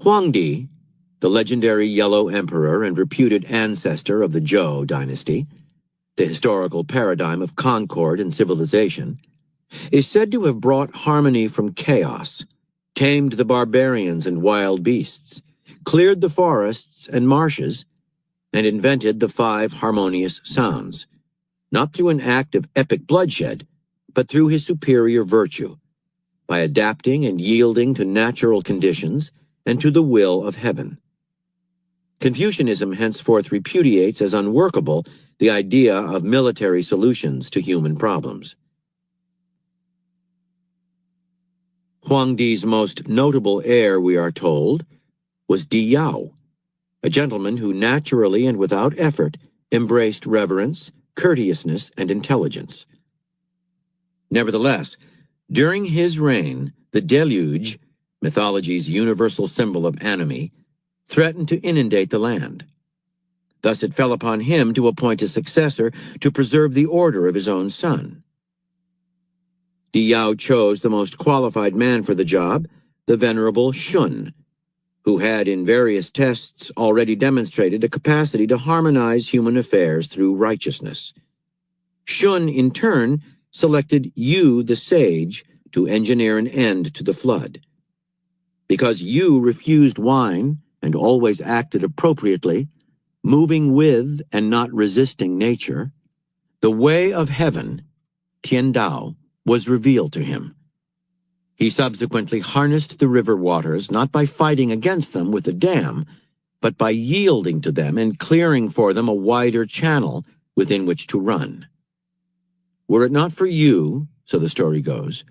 Huangdi, the legendary Yellow Emperor and reputed ancestor of the Zhou dynasty, the historical paradigm of concord and civilization, is said to have brought harmony from chaos, tamed the barbarians and wild beasts, cleared the forests and marshes, and invented the 5 harmonious sounds, not through an act of epic bloodshed, but through his superior virtue, by adapting and yielding to natural conditions and to the will of heaven. Confucianism henceforth repudiates as unworkable the idea of military solutions to human problems. Huangdi's most notable heir, we are told, was Di Yao, a gentleman who naturally and without effort embraced reverence, courteousness, and intelligence. Nevertheless, during his reign, the deluge, mythology's universal symbol of enemy, threatened to inundate the land. Thus it fell upon him to appoint a successor to preserve the order of his own son. Di Yao chose the most qualified man for the job, the venerable Shun, who had in various tests already demonstrated a capacity to harmonize human affairs through righteousness. Shun, in turn, selected Yu the sage to engineer an end to the flood. Because Yu refused wine and always acted appropriately, moving with and not resisting nature, the way of heaven, Tiandao, was revealed to him. He subsequently harnessed the river waters not by fighting against them with a dam, but by yielding to them and clearing for them a wider channel within which to run. Were it not for you, so the story goes,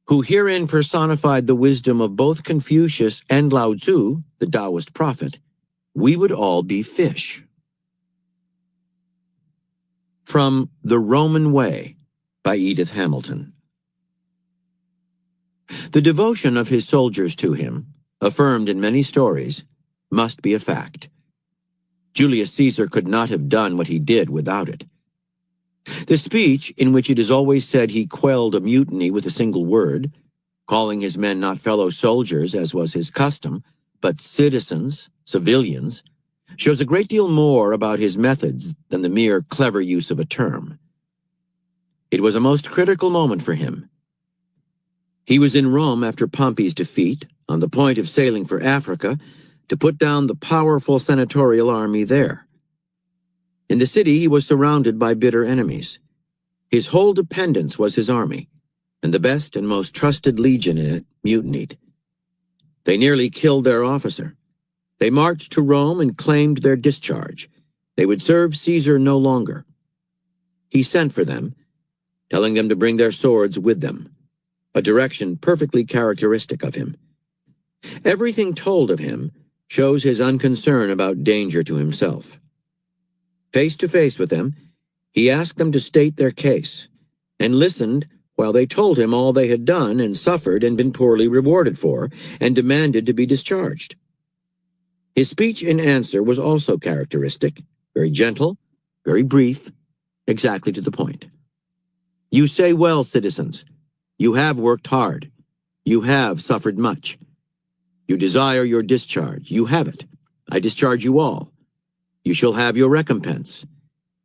who herein personified the wisdom of both Confucius and Lao Tzu, the Taoist prophet, we would all be fish. From The Roman Way by Edith Hamilton. The devotion of his soldiers to him, affirmed in many stories, must be a fact. Julius Caesar could not have done what he did without it. The speech, in which it is always said he quelled a mutiny with a single word, calling his men not fellow soldiers as was his custom, but citizens, civilians, shows a great deal more about his methods than the mere clever use of a term. It was a most critical moment for him. He was in Rome after Pompey's defeat, on the point of sailing for Africa, to put down the powerful senatorial army there. In the city he was surrounded by bitter enemies. His whole dependence was his army, and the best and most trusted legion in it mutinied. They nearly killed their officer. They marched to Rome and claimed their discharge. They would serve Caesar no longer. He sent for them, telling them to bring their swords with them, a direction perfectly characteristic of him. Everything told of him shows his unconcern about danger to himself. Face to face with them, he asked them to state their case, and listened while they told him all they had done and suffered and been poorly rewarded for, and demanded to be discharged. His speech in answer was also characteristic, very gentle, very brief, exactly to the point. You say well, citizens. You have worked hard. You have suffered much. You desire your discharge. You have it. I discharge you all. You shall have your recompense.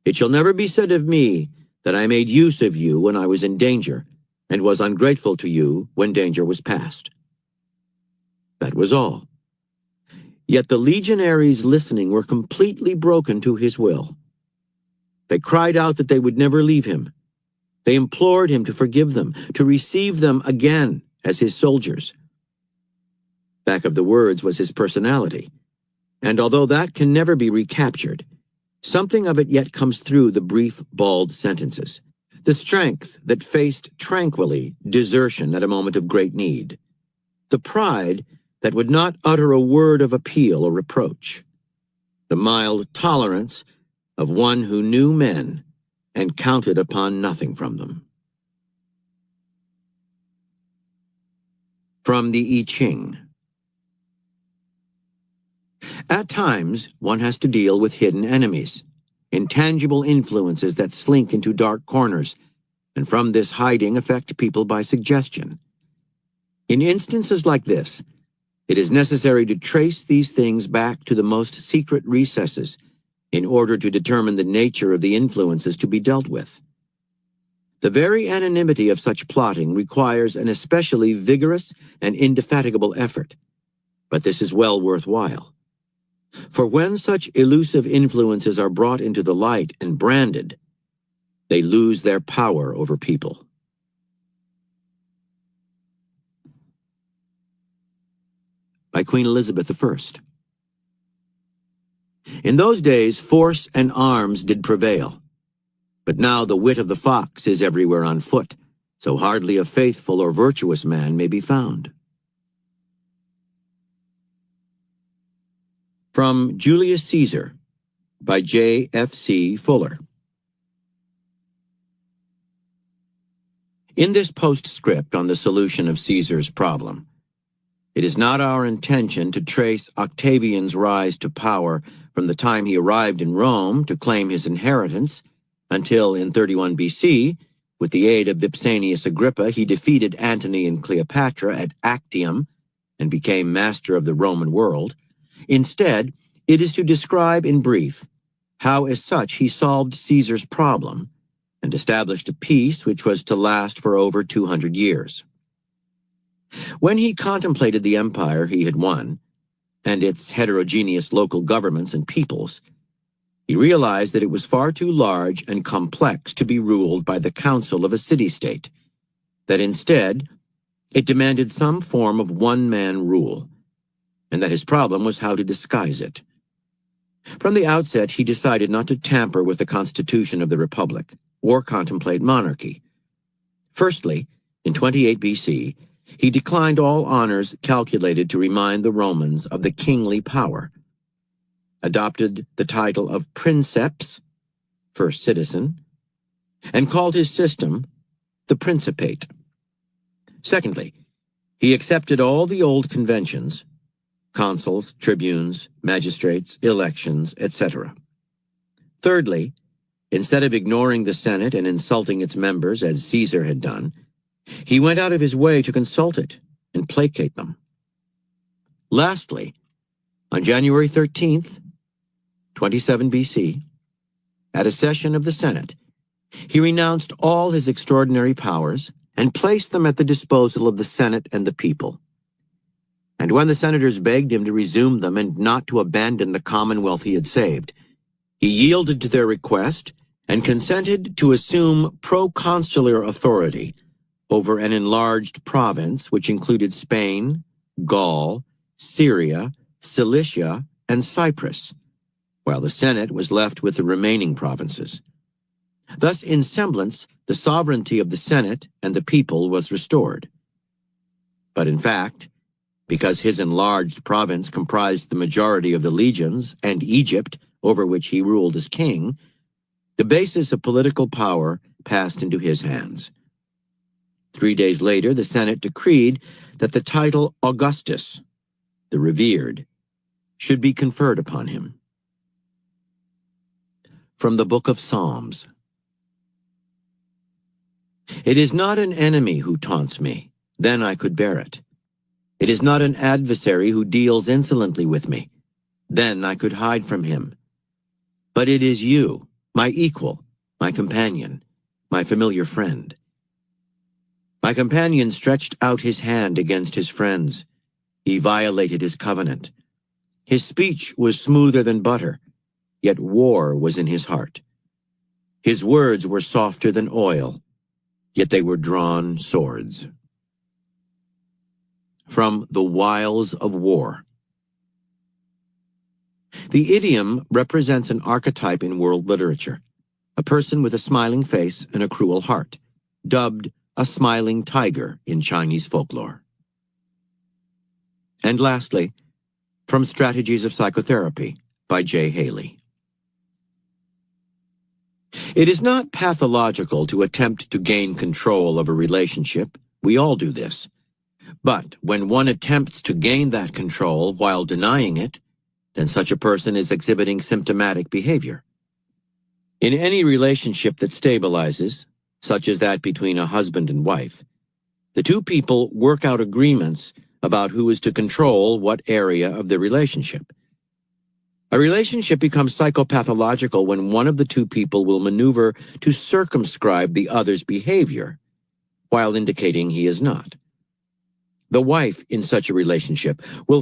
It shall never be said of me that I made use of you when I was in danger, and was ungrateful to you when danger was past. That was all. Yet the legionaries listening were completely broken to his will. They cried out that they would never leave him. They implored him to forgive them, to receive them again as his soldiers. Back of the words was his personality, and although that can never be recaptured, something of it yet comes through the brief, bald sentences. The strength that faced tranquilly desertion at a moment of great need. The pride that would not utter a word of appeal or reproach. The mild tolerance of one who knew men and counted upon nothing from them. From the I Ching. At times, one has to deal with hidden enemies, intangible influences that slink into dark corners, and from this hiding affect people by suggestion. In instances like this, It is necessary to trace these things back to the most secret recesses in order to determine the nature of the influences to be dealt with. The very anonymity of such plotting requires an especially vigorous and indefatigable effort, but this is well worthwhile. For when such elusive influences are brought into the light and branded, they lose their power over people. By Queen Elizabeth I. In those days, force and arms did prevail. But now the wit of the fox is everywhere on foot, so hardly a faithful or virtuous man may be found. From Julius Caesar, by J.F.C. Fuller. In this postscript on the solution of Caesar's problem, it is not our intention to trace Octavian's rise to power from the time he arrived in Rome to claim his inheritance until in 31 BC, with the aid of Vipsanius Agrippa, he defeated Antony and Cleopatra at Actium and became master of the Roman world. Instead, it is to describe in brief how as such he solved Caesar's problem and established a peace which was to last for over 200 years. When he contemplated the empire he had won, and its heterogeneous local governments and peoples, he realized that it was far too large and complex to be ruled by the council of a city-state, that instead it demanded some form of one-man rule, and that his problem was how to disguise it. From the outset, he decided not to tamper with the constitution of the Republic or contemplate monarchy. Firstly, in 28 BC, he declined all honors calculated to remind the Romans of the kingly power, adopted the title of princeps, first citizen, and called his system the Principate. Secondly, he accepted all the old conventions, consuls, tribunes, magistrates, elections, etc. Thirdly, instead of ignoring the Senate and insulting its members as Caesar had done, he went out of his way to consult it and placate them. Lastly, on January 13th, 27 BC, at a session of the Senate, he renounced all his extraordinary powers and placed them at the disposal of the Senate and the people. And when the senators begged him to resume them and not to abandon the commonwealth he had saved, he yielded to their request and consented to assume proconsular authority over an enlarged province which included Spain, Gaul, Syria, Cilicia, and Cyprus, while the Senate was left with the remaining provinces. Thus, in semblance, the sovereignty of the Senate and the people was restored. But in fact, because his enlarged province comprised the majority of the legions and Egypt, over which he ruled as king, the basis of political power passed into his hands. 3 days later, the Senate decreed that the title Augustus, the revered, should be conferred upon him. From the Book of Psalms. It is not an enemy who taunts me, then I could bear it. It is not an adversary who deals insolently with me, then I could hide from him. But it is you, my equal, my companion, my familiar friend. My companion stretched out his hand against his friends. He violated his covenant. His speech was smoother than butter, yet war was in his heart. His words were softer than oil, yet they were drawn swords. From The Wiles of War. The idiom represents an archetype in world literature, a person with a smiling face and a cruel heart, dubbed a smiling tiger in Chinese folklore. And lastly, from Strategies of Psychotherapy by J. Haley. It is not pathological to attempt to gain control of a relationship. We all do this. But when one attempts to gain that control while denying it, then such a person is exhibiting symptomatic behavior. In any relationship that stabilizes, such as that between a husband and wife, the two people work out agreements about who is to control what area of the relationship. A relationship becomes psychopathological when one of the two people will maneuver to circumscribe the other's behavior, while indicating he is not. The wife in such a relationship will